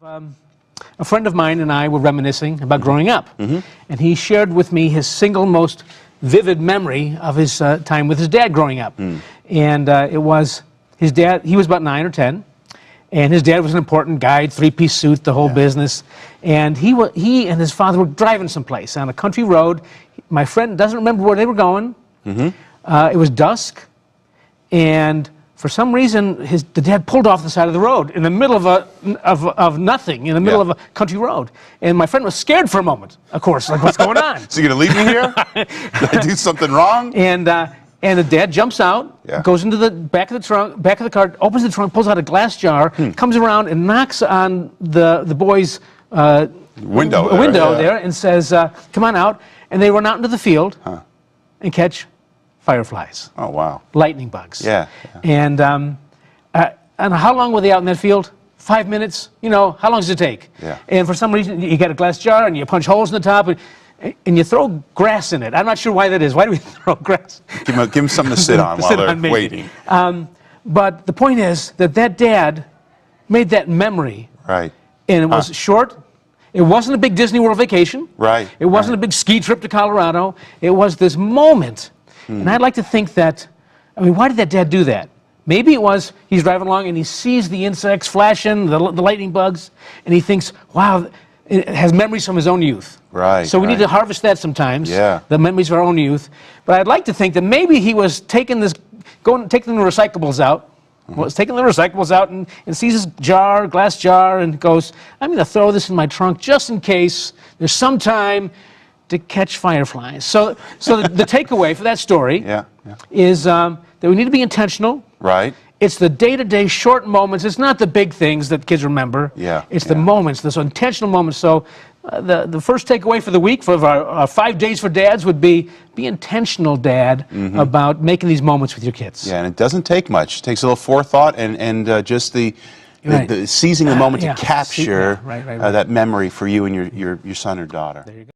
A friend of mine and I were reminiscing about growing up, and he shared with me his single most vivid memory of his time with his dad growing up. And it was his dad. He was about 9 or 10, and his dad was an important guy, three-piece suit, the whole business. And he and his father were driving someplace on a country road. My friend doesn't remember where they were going. It was dusk, and for some reason, the dad pulled off the side of the road in the middle of nothing, in the middle of a country road. And my friend was scared for a moment, of course, like, what's going on? So you're going to leave me here? Did I do something wrong? And the dad jumps out, goes into the back of the car, opens the trunk, pulls out a glass jar, comes around and knocks on the boy's window there and says, come on out. And they run out into the field and catch fireflies. Oh, wow. Lightning bugs. Yeah. And how long were they out in that field? 5 minutes? You know, how long does it take? Yeah. And for some reason, you get a glass jar and you punch holes in the top and you throw grass in it. I'm not sure why that is. Why do we throw grass? Give him something to sit on while they're waiting. But the point is that dad made that memory. Right. And it was short. It wasn't a big Disney World vacation. Right. It wasn't a big ski trip to Colorado. It was this moment. And I'd like to think that, I mean, why did that dad do that? Maybe it was he's driving along and he sees the insects flashing, the lightning bugs, and he thinks, wow, it has memories from his own youth. Right. So we need to harvest that sometimes, the memories of our own youth. But I'd like to think that maybe he was taking the recyclables out, and sees his glass jar, and goes, I'm going to throw this in my trunk just in case there's some time to catch fireflies. So the takeaway for that story is that we need to be intentional. Right. It's the day-to-day short moments. It's not the big things that kids remember. It's the moments, those intentional moments. So the first takeaway for the week, for our 5 days for dads, would be intentional, Dad, about making these moments with your kids. Yeah, and it doesn't take much. It takes a little forethought and just the seizing the moment to capture that memory for you and your son or daughter. There you go.